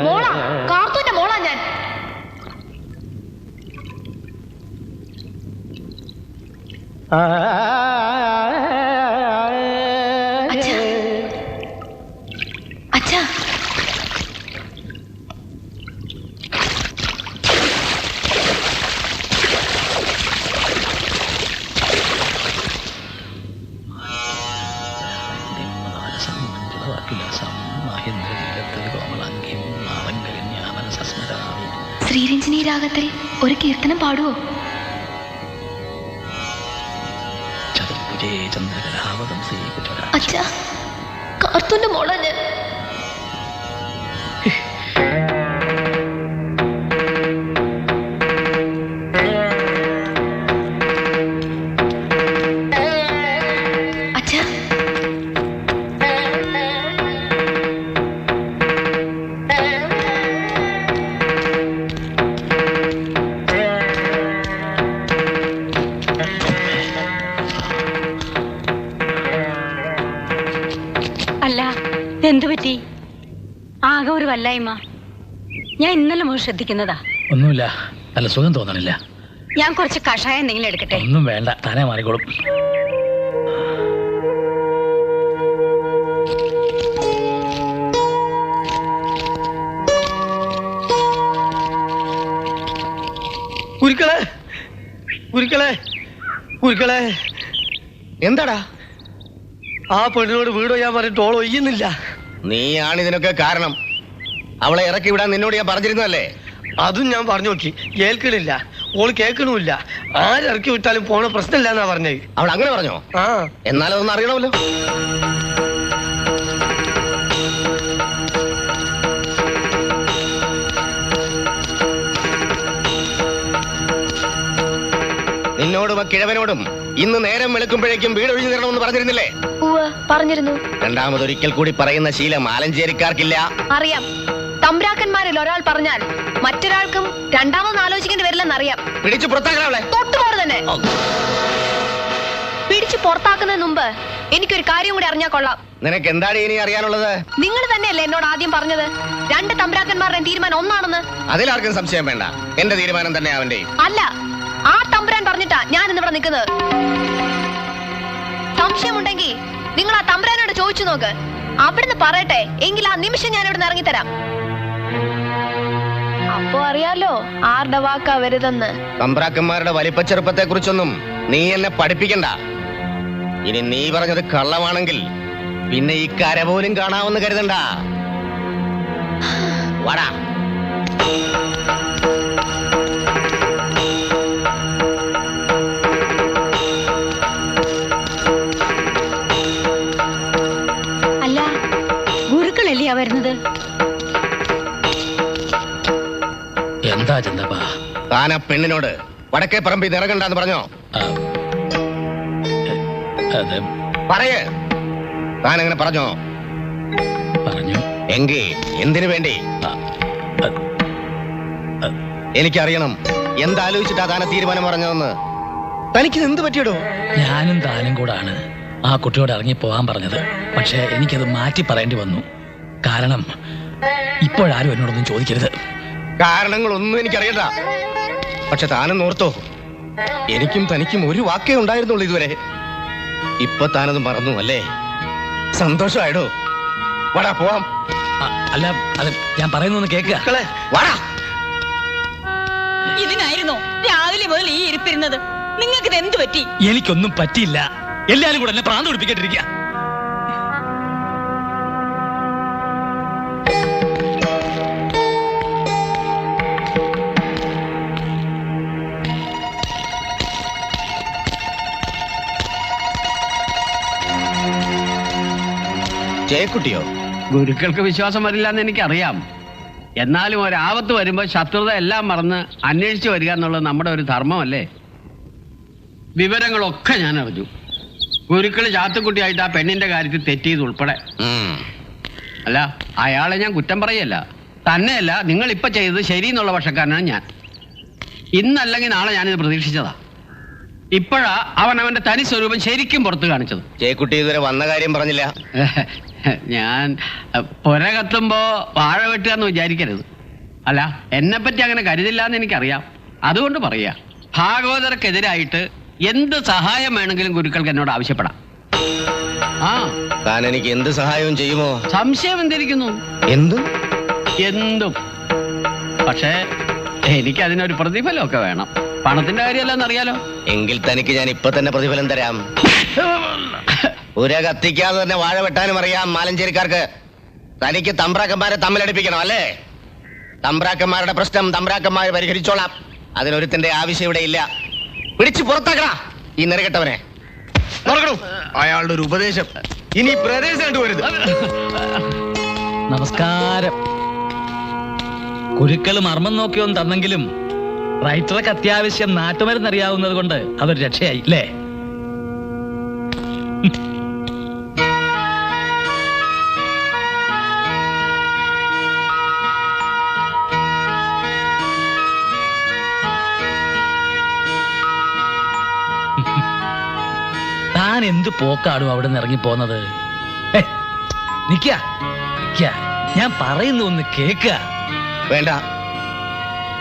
മോളാ, കാർത്തൂന്റെ മോളാ ഞാൻ. അച്ഛാ, ശ്രീരഞ്ജിനി രാഗത്തിൽ ഒരു കീർത്തനം പാടുവോ? അച്ഛാ, കാർത്തൂന്റെ മോളാ ഞാൻ. അച്ഛാ, അല്ല, എന്തു പറ്റി? ആകെ ഒരു വല്ലായ്മ. ഞാൻ ഇന്നലെ മുഴുവൻ ശ്രദ്ധിക്കുന്നതാ. ഒന്നുമില്ല, നല്ല സുഖം തോന്നണില്ല. ഞാൻ കുറച്ച് കഷായം എന്തെങ്കിലും എടുക്കട്ടെ? ഒന്നും വേണ്ട, താനേ മാറിക്കോളും. കുരുക്കളെ, കുരുക്കളെ, കുരുക്കളെ, എന്താടാ ആ പെണ്ണിനോട് വീട് ഒയ്യാൻ പറഞ്ഞിട്ട് ഓൾ ഒയ്യുന്നില്ല? നീയാണ് ഇതിനൊക്കെ കാരണം. അവളെ ഇറക്കി വിടാൻ നിന്നോട് ഞാൻ പറഞ്ഞിരുന്നല്ലേ? അതും ഞാൻ പറഞ്ഞു നോക്കി, കേൾക്കണില്ല. ഓള് കേൾക്കണമില്ല. ആരിറക്കി വിട്ടാലും പോണ പ്രശ്നമില്ല എന്നാ പറഞ്ഞത്. അവൾ അങ്ങനെ പറഞ്ഞോ? ആ, എന്നാലും അതൊന്നും അറിയണമല്ലോ. നിന്നോടും ആ കിഴവനോടും ഇന്ന് നേരം വെളുക്കുമ്പോഴേക്കും വീട് ഒഴിഞ്ഞു തരണമെന്ന് പറഞ്ഞിരുന്നില്ലേ? പറഞ്ഞിരുന്നു. രണ്ടാമതൊരിക്കൽ കൂടി പറയുന്ന ശീലം ആലഞ്ചേരിക്കാർക്കില്ല. അറിയാം. തമ്പ്രാക്കന്മാരിൽ ഒരാൾ പറഞ്ഞാൽ മറ്റൊരാൾക്കും രണ്ടാമത് ആലോചിക്കേണ്ടി വരില്ലെന്നറിയാം. പിടിച്ചു പുറത്താക്കണവളെ. തൊട്ടുപോലെ തന്നെ പിടിച്ചു പുറത്താക്കുന്നതിന് മുമ്പ് എനിക്കൊരു കാര്യം കൂടി അറിഞ്ഞാൽ കൊള്ളാം. നിനക്ക് എന്താണ് ഇനി അറിയാനുള്ളത്? നിങ്ങൾ തന്നെയല്ലേ എന്നോട് ആദ്യം പറഞ്ഞത് രണ്ട് തമ്പ്രാക്കന്മാരുടെ തീരുമാനം ഒന്നാണെന്ന്? അതിലാർക്കും സംശയം വേണ്ട. എന്റെ തീരുമാനം തന്നെ അവന്റെ. അല്ല, ആ തമ്പുരാൻ പറഞ്ഞിട്ടാ ഞാൻ ഇന്നിവിടെ നിൽക്കുന്നത്. സംശയമുണ്ടെങ്കിൽ നിങ്ങൾ ആ തമ്പുരാനോട് ചോദിച്ചു നോക്ക്. അവിടുന്ന് പറയട്ടെ, എങ്കിൽ ആ നിമിഷം ഞാൻ ഇവിടുന്ന് ഇറങ്ങിത്തരാം. അപ്പോ അറിയാലോ ആരുടെ വാക്കാ വരുതെന്ന്. തമ്പ്രാക്കന്മാരുടെ വലിപ്പച്ചെറുപ്പത്തെ കുറിച്ചൊന്നും നീ എന്നെ പഠിപ്പിക്കണ്ട. ഇനി നീ പറഞ്ഞത് കള്ളമാണെങ്കിൽ പിന്നെ ഈ കര പോലും കാണാമെന്ന് കരുതണ്ട. വാടാ. അല്ല, ഗുരുക്കളല്ലേ വരുന്നത്? എന്താ ചന്തപ്പാ? താൻ ആ പെണ്ണിനോട് വടക്കേ പറമ്പിൽ ഇറങ്ങണ്ടെന്ന് പറഞ്ഞോ? അതെ, പറയേ. താൻ അങ്ങനെ പറഞ്ഞോ? പറഞ്ഞു. എങ്കിൽ എന്തിനു വേണ്ടി? എനിക്കറിയണം എന്താലോചിച്ചിട്ടാ താൻ തീരുമാനം പറഞ്ഞതെന്ന്. തനിക്കിത് എന്ത് പറ്റിയിടോ? ഞാനും താനും കൂടാണ് ആ കുട്ടിയോട് ഇറങ്ങി പോകാൻ പറഞ്ഞത്. പക്ഷെ എനിക്കത് മാറ്റി പറയേണ്ടി വന്നു. കാരണം ഇപ്പോഴാരും എന്നോടൊന്നും ചോദിക്കരുത്. കാരണങ്ങളൊന്നും എനിക്കറിയണ്ട. പക്ഷെ താനെന്ന് ഓർത്തോ, എനിക്കും തനിക്കും ഒരു വാക്കേ ഉണ്ടായിരുന്നുള്ളൂ ഇതുവരെ. ഇപ്പൊ താനത് മറന്നു അല്ലേ? സന്തോഷമായിടോ. വാടാ പോവാം. അല്ല, അത് ഞാൻ പറയുന്നൊന്ന് കേൾക്കുക. വാടാ. ഇതിനായിരുന്നോ രാവിലെ മുതൽ ഈ ഇരിപ്പിരുന്നത്? നിങ്ങൾക്ക് ഇത് എന്ത് പറ്റി? എനിക്കൊന്നും പറ്റിയില്ല. എല്ലാരും കൂടെ എന്നെ പ്രാന്ത് പിടിപ്പിക്കേണ്ടിരിക്കുക. ജയക്കുട്ടിയോ? ഗുരുക്കൾക്ക് വിശ്വാസം വരില്ല എന്ന് എനിക്കറിയാം. എന്നാലും ഒരാപത്ത് വരുമ്പോൾ ശത്രുത എല്ലാം മറന്ന് അന്വേഷിച്ചു വരിക എന്നുള്ളത് നമ്മുടെ ഒരു ധർമ്മമല്ലേ? വിവരങ്ങളൊക്കെ ഞാൻ അറിഞ്ഞു. ഗുരുക്കൾ ചാത്തുക്കുട്ടിയായിട്ട് ആ പെണ്ണിന്റെ കാര്യത്തിൽ തെറ്റിയത് ഉൾപ്പെടെ. അല്ല, അയാളെ ഞാൻ കുറ്റം പറയല്ല. തന്നെയല്ല, നിങ്ങൾ ഇപ്പൊ ചെയ്തത് ശരി എന്നുള്ള പക്ഷക്കാരനാണ് ഞാൻ. ഇന്നല്ലെങ്കിൽ നാളെ ഞാനിത് പ്രതീക്ഷിച്ചതാ. ഇപ്പോഴാ അവൻ അവന്റെ തനി സ്വരൂപം ശരിക്കും പുറത്ത് കാണിച്ചത്. ജയക്കുട്ടി ഇതുവരെ വന്ന കാര്യം പറഞ്ഞില്ല. ഞാൻ പുര കത്തുമ്പോ വാഴ വെട്ടുകയെന്ന് വിചാരിക്കരുത്. അല്ല, എന്നെ പറ്റി അങ്ങനെ കരുതില്ല എന്ന് എനിക്കറിയാം. അതുകൊണ്ട് പറയാ, ഭാഗവതർക്കെതിരായിട്ട് എന്ത് സഹായം വേണമെങ്കിലും ഗുരുക്കൾക്ക് എന്നോട് ആവശ്യപ്പെടാം. ആ, താൻ എനിക്ക് എന്ത് സഹായവും ചെയ്യുമോ? സംശയം എന്തിരിക്കുന്നു? എന്തും. പക്ഷേ എനിക്ക് അതിനൊരു പ്രതിഫലമൊക്കെ വേണം. പണത്തിന്റെ കാര്യമല്ലെന്ന് അറിയാലോ. എങ്കിൽ തനിക്ക് ഞാൻ ഇപ്പൊ തന്നെ പ്രതിഫലം തരാം. പുര കത്തിക്കാതെ തന്നെ വാഴ വെട്ടാനും അറിയാം മാലഞ്ചേരിക്കാർക്ക്. തനിക്ക് തമ്പ്രാക്കന്മാരെ തമ്മിലടിപ്പിക്കണം അല്ലേ? തമ്പ്രാക്കന്മാരുടെ പ്രശ്നം തമ്പ്രാക്കന്മാർ പരിഹരിച്ചോളാം. അതിനൊരുത്തിന്റെ ആവശ്യം ഇവിടെ ഇല്ല. പിടിച്ചു പുറത്താക്കണ ഈ നെറുകെട്ടവനെ. അയാളുടെ ഒരു ഉപദേശം ഇനി പ്രദേശം കണ്ടുവരുത്. നമസ്കാരം. കുരുക്കൾ മർമ്മം നോക്കിയൊന്നും തന്നെങ്കിലും റൈറ്റർക്ക് അത്യാവശ്യം നാട്ടുമരുന്ന് അറിയാവുന്നത് കൊണ്ട് അതൊരു രക്ഷയായി അല്ലേ? താൻ എന്ത് പോക്കാടും അവിടെ നിന്ന് ഇറങ്ങി പോന്നത്? ഞാൻ പറയുന്ന ഒന്ന് കേക്ക. വേണ്ട,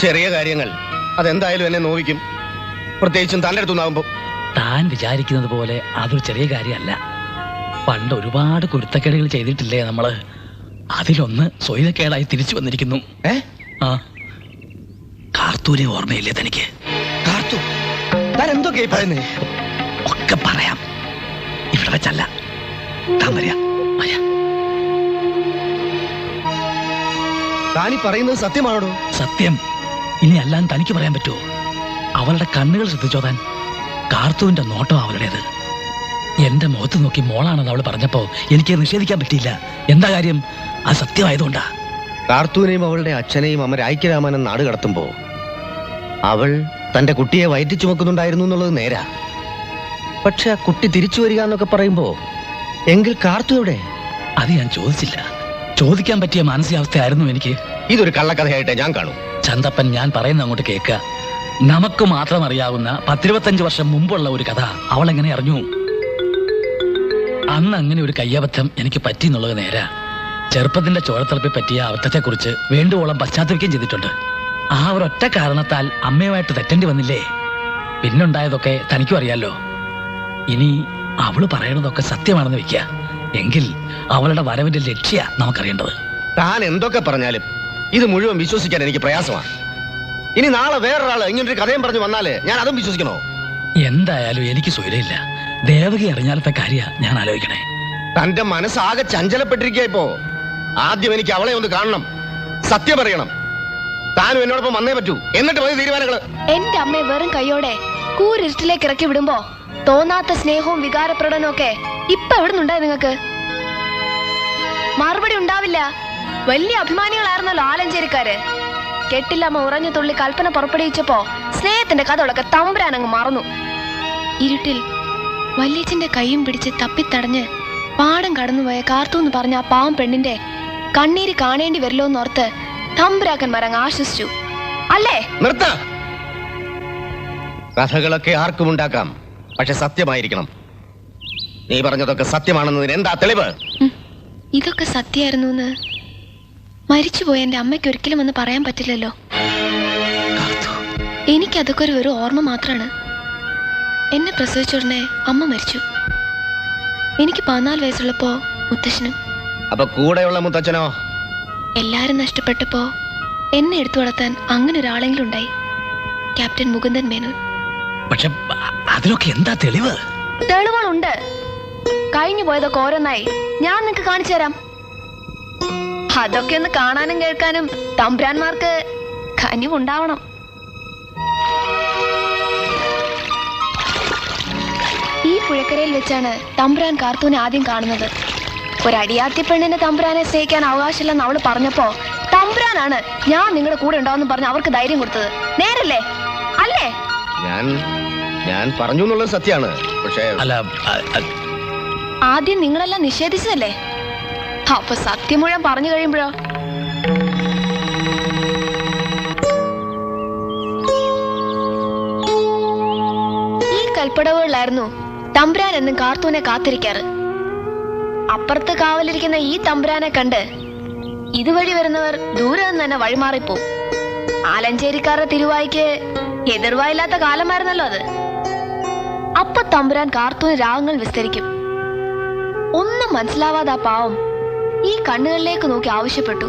ചെറിയ കാര്യങ്ങൾ അതെന്തായാലും എന്നെ നോവിക്കും, പ്രത്യേകിച്ചും തന്റെ അടുത്തുനിന്നാകുമ്പോ. താൻ വിചാരിക്കുന്നത് പോലെ അതൊരു ചെറിയ കാര്യമല്ല. പണ്ട് ഒരുപാട് കുരുത്തക്കേടുകൾ ചെയ്തിട്ടില്ലേ നമ്മള്? അതിലൊന്ന് സ്വൈരക്കേടായി തിരിച്ചു വന്നിരിക്കുന്നു. ആ, കാർത്തൂരെ ഓർമ്മയില്ലേ തനിക്ക്? എന്തൊക്കെ പറയുന്നേ? ഒക്കെ പറയാം, ഇവിടെ വെച്ചല്ല. താൻ വരിക. താനീ പറയുന്നത് സത്യമാണോ? സത്യം. ഇനി അല്ലാൻ തനിക്ക് പറയാൻ പറ്റുമോ? അവളുടെ കണ്ണുകൾ ശ്രദ്ധിച്ചോ താൻ? കാർത്തുവിന്റെ നോട്ടം അവളുടേത്. എന്റെ മുഖത്ത് നോക്കി മോളാണെന്ന് അവൾ പറഞ്ഞപ്പോ എനിക്ക് നിഷേധിക്കാൻ പറ്റിയില്ല. എന്താ കാര്യം? അത് സത്യമായതുകൊണ്ടാ. കാർത്തൂനെയും അവളുടെ അച്ഛനെയും അമര ഐക്യരാമാനൻ നാട് കടത്തുമ്പോ അവൾ തന്റെ കുട്ടിയെ വയറ്റി ചുമക്കുന്നുണ്ടായിരുന്നു എന്നുള്ളത് നേരാ. പക്ഷെ ആ കുട്ടി തിരിച്ചു വരിക എന്നൊക്കെ പറയുമ്പോ എങ്കിൽ കാർത്തു എവിടെ? അത് ഞാൻ ചോദിച്ചില്ല. ചോദിക്കാൻ പറ്റിയ മാനസികാവസ്ഥയായിരുന്നു എനിക്ക്. ഇതൊരു കള്ളക്കഥയായിട്ടേ ഞാൻ കാണൂ. ചന്തപ്പൻ, ഞാൻ പറയുന്ന അങ്ങോട്ട് കേൾക്കുക. നമുക്ക് മാത്രം അറിയാവുന്ന 10-25 വർഷം മുമ്പുള്ള ഒരു കഥ അവൾ എങ്ങനെ അറിഞ്ഞു? അന്ന് അങ്ങനെ ഒരു കയ്യബദ്ധം എനിക്ക് പറ്റി എന്നുള്ളത് നേരാ. ചെറുപ്പത്തിന്റെ ചോരത്തിളപ്പി പറ്റിയ അബദ്ധത്തെക്കുറിച്ച് വേണ്ടുവോളം പശ്ചാത്തപിക്കുകയും ചെയ്തിട്ടുണ്ട്. ആ ഒരൊറ്റ കാരണത്താൽ അമ്മയുമായിട്ട് തെറ്റേണ്ടി വന്നില്ലേ? പിന്നുണ്ടായതൊക്കെ തനിക്കും അറിയാലോ. ഇനി അവള് പറയണതൊക്കെ സത്യമാണെന്ന് വെക്കുക. എങ്കിൽ അവളുടെ വരവിന്റെ ലക്ഷ്യ നമുക്കറിയേണ്ടത്. താൻ എന്തൊക്കെ പറഞ്ഞാലും ഇത് മുഴുവൻ വിശ്വസിക്കാൻ എനിക്ക് പ്രയാസമാണ്. ഇനി നാളെ വേറൊരാള് ഇങ്ങനൊരു കഥയും പറഞ്ഞു വന്നാല് ഞാൻ അതും വിശ്വസിക്കണോ? എന്തായാലും എനിക്ക് സ്വൈരയില്ല. ദേവകി അറിഞ്ഞാലത്തെ കാര്യ ഞാൻ ആലോചിക്കണേ. തന്റെ മനസ്സാകെ ചഞ്ചലപ്പെട്ടിരിക്കുക ഇപ്പോ. ആദ്യം എനിക്ക് അവളെ ഒന്ന് കാണണം, സത്യം പറയണം. താനും എന്നോടൊപ്പം വന്നേ പറ്റൂ. എന്നിട്ട് മതി തീരുമാനങ്ങള്. എന്റെ അമ്മയെ വെറും കൈയോടെ കൂരിരുട്ടിലേക്ക് ഇറക്കി വിടുമ്പോ തോന്നാത്ത സ്നേഹവും വികാരപ്രകടനവും ഒക്കെ ഇപ്പൊ എവിടെ നിന്നുണ്ടായി നിങ്ങൾക്ക്? മറുപടി ഉണ്ടാവില്ല. വലിയ അഭിമാനികളായിരുന്നല്ലോ ആലഞ്ചേരിക്കാര്. കെട്ടില്ലമ്മ ഉറഞ്ഞു തുള്ളി കൽപ്പന പുറപ്പെടുവിച്ചപ്പോ സ്നേഹത്തിന്റെ കഥകളൊക്കെ തമ്പുരാൻ അങ്ങ് മറന്നു. ഇരുട്ടിൽ വല്യച്ഛന്റെ കൈയും പിടിച്ച് തപ്പിത്തടഞ്ഞ് പാടം കടന്നുപോയ കാർത്തൂന്ന് പറഞ്ഞ ആ പാവം പെണ്ണിന്റെ കണ്ണീര് കാണേണ്ടി വരില്ലോ എന്നോർത്ത് തമ്പുരാക്കന്മാരങ്ങ് ആശ്വസിച്ചു അല്ലേ? നിർത്ത. കഥകളൊക്കെ ആർക്കും ഉണ്ടാക്കാം, പക്ഷെ സത്യമായിരിക്കണം. നീ പറഞ്ഞതൊക്കെ സത്യമാണെന്നതിന് എന്താ തെളിവ്? ഇതൊക്കെ സത്യമായിരുന്നു മരിച്ചുപോയ എന്റെ അമ്മയ്ക്ക് ഒരിക്കലും ഒന്ന് പറയാൻ പറ്റില്ലല്ലോ. എനിക്കതൊക്കെ ഒരു വെറും ഓർമ്മ മാത്രമാണ്. എന്നെ പ്രസവിച്ച ഉടനെ അമ്മ മരിച്ചു. എനിക്ക് 14 വയസ്സുള്ളപ്പോ മുത്തശ്ശനും. അപ്പൊ കൂടെയുള്ള മുത്തച്ഛനോ? എല്ലാരും നഷ്ടപ്പെട്ടപ്പോ എന്നെ എടുത്തു വളർത്താൻ അങ്ങനെ ഒരാളെങ്കിലും ഉണ്ടായി, ക്യാപ്റ്റൻ മുകുന്ദൻ മേനോൻ. പക്ഷെ അതിലൊക്കെ എന്താ തെളിവ്? തെളിവുകളുണ്ട്. കഴിഞ്ഞു പോയതൊക്കെ ഓരോന്നായി ഞാൻ നിങ്ങക്ക് കാണിച്ചു തരാം. അതൊക്കെ ഒന്ന് കാണാനും കേൾക്കാനും തമ്പുരാന്മാർക്ക് കനിവുണ്ടാവണം. ഈ പുഴക്കരയിൽ വെച്ചാണ് തമ്പുരാൻ കാർത്തൂനെ ആദ്യം കാണുന്നത്. ഒരടിയാത്തി പെണ്ണിന്റെ തമ്പുരാനെ സ്നേഹിക്കാൻ അവകാശമില്ലെന്ന് അവള് പറഞ്ഞപ്പോ തമ്പുരാനാണ് ഞാൻ നിങ്ങളുടെ കൂടെ ഉണ്ടാവെന്ന് പറഞ്ഞ് അവർക്ക് ധൈര്യം കൊടുത്തത്. നേരല്ലേ? അല്ലേ? ഞാൻ പറഞ്ഞു എന്നുള്ളത് സത്യമാണ്. പക്ഷേ അല്ല, ആദ്യം നിങ്ങളെല്ലാം നിഷേധിച്ചതല്ലേ? അപ്പൊ സത്യം മുഴുവൻ പറഞ്ഞു കഴിയുമ്പോഴോ? ഈ കൽപ്പടവുകളിലായിരുന്നു തമ്പുരാൻ എന്നും കാർത്തൂനെ കാത്തിരിക്കാറ്. അപ്പുറത്ത് കാവലിരിക്കുന്ന ഈ തമ്പുരാനെ കണ്ട് ഇതുവഴി വരുന്നവർ ദൂരെ നിന്ന് തന്നെ വഴിമാറിപ്പോവും. ആലഞ്ചേരിക്കാരുടെ തിരുവായിക്ക് എതിർവായില്ലാത്ത കാലമായിരുന്നല്ലോ അത്. അപ്പൊ തമ്പുരാൻ കാർത്തൂന് രാഗങ്ങൾ വിസ്തരിക്കും. ഒന്നും മനസ്സിലാവാതെ ആ പാവം ഈ കണ്ണുകളിലേക്ക് നോക്കി ആവശ്യപ്പെട്ടു,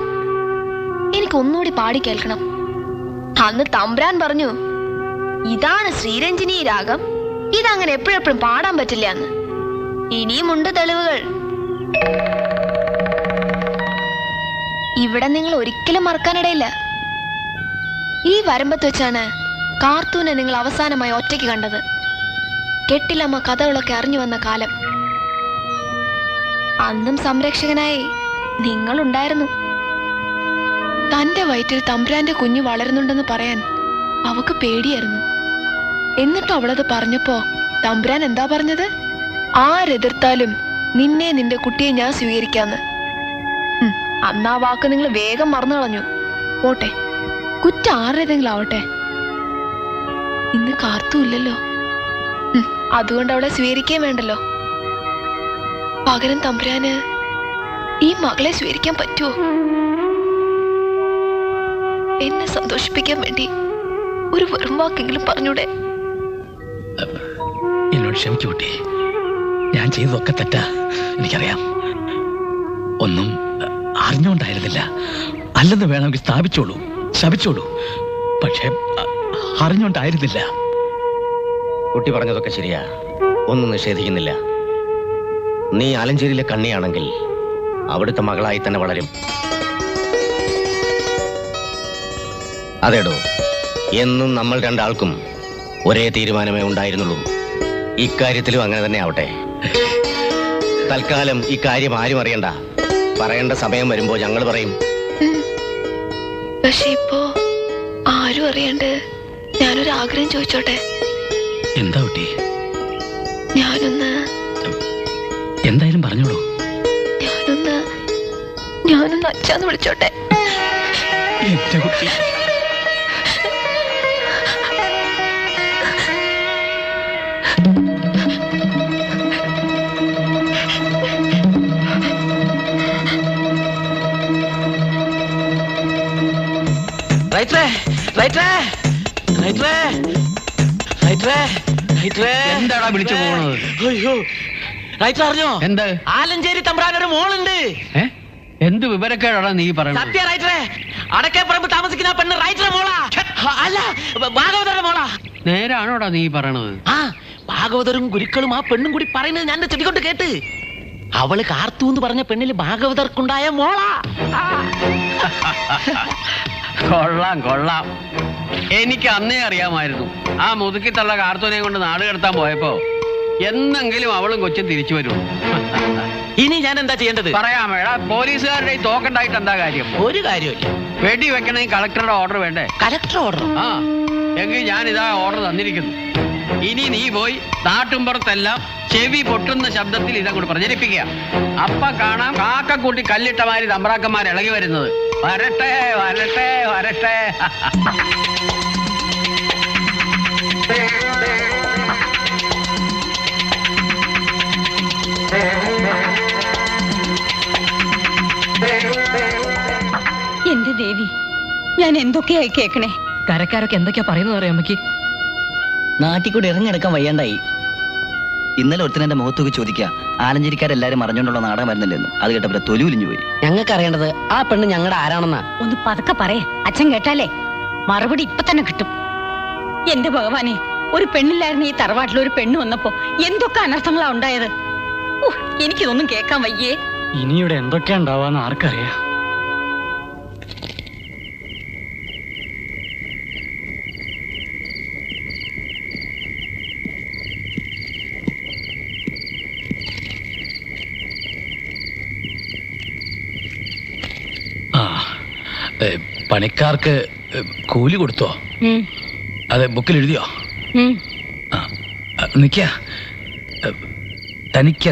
എനിക്ക് ഒന്നുകൂടി പാടി കേൾക്കണം. അന്ന് തമ്പുരാൻ പറഞ്ഞു, ഇതാണ് ശ്രീരഞ്ജിനി രാഗം, ഇതങ്ങനെ എപ്പോഴെപ്പോഴും പാടാൻ പറ്റില്ല എന്ന്. ഇനിയുമുണ്ട് തെളിവുകൾ. ഇവിടെ നിങ്ങൾ ഒരിക്കലും മറക്കാനിടയില്ല. ഈ വരമ്പത്ത് വെച്ചാണ് കാർത്തൂനെ നിങ്ങൾ അവസാനമായി ഒറ്റയ്ക്ക് കണ്ടത്. കെട്ടിലമ്മ കഥകളൊക്കെ അറിഞ്ഞു വന്ന കാലം. അന്നും സംരക്ഷകനായി നിങ്ങളുണ്ടായിരുന്നു. തന്റെ വയറ്റിൽ തമ്പുരാന്റെ കുഞ്ഞു വളരുന്നുണ്ടെന്ന് പറയാൻ അവക്ക് പേടിയായിരുന്നു. എന്നിട്ടും അവളത് പറഞ്ഞപ്പോ തമ്പുരാൻ എന്താ പറഞ്ഞത്? ആരെതിർത്താലും നിന്നെ നിന്റെ കുട്ടിയെ ഞാൻ സ്വീകരിക്കാന്ന്. അന്ന് ആ വാക്ക് നിങ്ങൾ വേഗം മറന്നു കളഞ്ഞു. പോട്ടെ, കുറ്റം ആരുടേതെങ്കിലും ആവട്ടെ. ഇന്ന് കാർത്തുമില്ലല്ലോ, അതുകൊണ്ട് അവളെ സ്വീകരിക്കുകയും വേണ്ടല്ലോ. പകരം തമ്പുരാന് ഈ മകളെ സ്വീകരിക്കാൻ പറ്റുമോ? എന്നെ സന്തോഷിപ്പിക്കാൻ വേണ്ടി ഒരു വെറും വാക്കെങ്കിലും പറഞ്ഞൂടെ? എന്നോട് ക്ഷമിക്കൂ കുട്ടി, ഞാൻ ചെയ്തതൊക്കെ തെറ്റാ, എനിക്കറിയാം. ഒന്നും അറിഞ്ഞുകൊണ്ടായിരുന്നില്ല. അല്ലെന്ന് വേണമെങ്കിൽ സ്ഥാപിച്ചോളൂ, ശപിച്ചോളൂ. പക്ഷെ അറിഞ്ഞുകൊണ്ടായിരുന്നില്ല. കുട്ടി പറഞ്ഞതൊക്കെ ശരിയാ, ഒന്നും നിഷേധിക്കുന്നില്ല. നീ ആലഞ്ചേരിയിലെ കണ്ണിയാണെങ്കിൽ അവിടുത്തെ മകളായി തന്നെ വളരും. അതേടോ, എന്നും നമ്മൾ രണ്ടാൾക്കും ഒരേ തീരുമാനമേ ഉണ്ടായിരുന്നുള്ളൂ. ഇക്കാര്യത്തിലും അങ്ങനെ തന്നെ ആവട്ടെ. തൽക്കാലം ഇക്കാര്യം ആരും അറിയണ്ട. പറയേണ്ട സമയം വരുമ്പോ ഞങ്ങൾ പറയും. പക്ഷെ ഇപ്പോ ആരും അറിയണ്ട് ഞാനൊരു ആഗ്രഹം ചോദിച്ചോട്ടെ? എന്താ കുട്ടി? ഞാനൊന്ന് എന്തായാലും പറഞ്ഞോളൂ. ഞാനൊന്ന് അച്ഛാന്ന് വിളിച്ചോട്ടെ? എന്റെ കുട്ടി, എന്താടാ വിളിച്ചു പോണത്? അയ്യോ, റൈറ്റർ അറിഞ്ഞോ? എന്ത്? ആലഞ്ചേരി തമ്പ്രാൻ ഒരു മോളുണ്ട്. എന്ത് വിവരക്കേടാ നീ പറയുന്നത്? സത്യ റൈറ്ററെ, അടക്കേപ്പറമ്പ് താമസിക്കുന്ന പെണ്ണ് റൈറ്ററെ മോളാ. അല്ല, ഭാഗവതരുടെ മോളാ. നേരാണോടാ നീ പറയണത്? ആ, ഭാഗവതരും ഗുരുക്കളും ആ പെണ്ണും കൂടി പറയുന്നത് ഞാൻ ചെടി കൊണ്ട് കേട്ട്. അവള് കാർത്തു എന്ന് പറഞ്ഞ പെണ്ണില് ഭാഗവതർക്കുണ്ടായ മോളാ. കൊള്ളാം കൊള്ളാം. എനിക്ക് അന്നേ അറിയാമായിരുന്നു. ആ മുതുക്കിത്തള്ള കാർത്തൂനെ കൊണ്ട് നാട് കടത്താൻ പോയപ്പോ എന്നെങ്കിലും അവളും കൊച്ചും തിരിച്ചു വരും. ഇനി ഞാൻ എന്താ ചെയ്യേണ്ടത്? പറയാമേടാ, പോലീസുകാരുടെ തോക്കണ്ടായിട്ട് എന്താ കാര്യം? ഒരു കാര്യമില്ല. വെടി വെക്കണമെങ്കിൽ കളക്ടറുടെ ഓർഡർ വേണ്ടേ? Collector order? ആ, എങ്കിൽ ഞാൻ ഇതാ ഓർഡർ തന്നിരിക്കുന്നു. ഇനി നീ പോയി നാട്ടുമ്പുറത്തെല്ലാം ചെവി പൊട്ടുന്ന ശബ്ദത്തിൽ ഇതങ്ങോട്ട് പ്രചരിപ്പിക്കുക. അപ്പ കാണാം കാക്കക്കൂട്ടി കല്ലിട്ട മാതിരി തമ്പ്രാക്കന്മാർ ഇളകി വരുന്നത്. വരട്ടെ വരട്ടെ വരട്ടെ. എന്റെ ദേവി, ഞാൻ എന്തൊക്കെയായി കേക്കണേ. കരക്കാരൊക്കെ എന്തൊക്കെയാ പറയുന്നത് അറിയാം അമ്മയ്ക്ക്. നാട്ടിൽ കൂടി ഇറങ്ങിയെടുക്കാൻ വയ്യാണ്ടായി. ഇന്നലെ ഒരുത്തൻ എന്റെ മുഖത്തൊക്കെ ചോദിക്കുക, ആലഞ്ചേരിക്കാരെല്ലാരും അറിഞ്ഞോണ്ടുള്ള നാടകം വരുന്നില്ലെന്ന്. അത് കേട്ടപ്പോ തൊലിവിലിഞ്ഞു പോയി. ഞങ്ങൾക്ക് അറിയേണ്ടത് ആ പെണ്ണ് ഞങ്ങളുടെ ആരാണെന്നാ. ഒന്ന് പതുക്കെ പറയേ, അച്ഛൻ കേട്ടാലേ മറുപടി ഇപ്പൊ തന്നെ കിട്ടും. എന്റെ ഭഗവാനെ, ഒരു പെണ്ണില്ലായിരുന്നു ഈ തറവാട്ടിൽ. ഒരു പെണ്ണ് വന്നപ്പോ എന്തൊക്കെ അനർത്ഥങ്ങളാ ഉണ്ടായത്. എനിക്കിതൊന്നും കേൾക്കാൻ വയ്യേ. ഇനിയുടെ എന്തൊക്കെയാ ഉണ്ടാവാന്ന് ആർക്കറിയാം. പണിക്കാർക്ക് കൂലി കൊടുത്തോ? അതെ, ബുക്കിൽ എഴുതിയോ? നിക്ക തനിക്ക്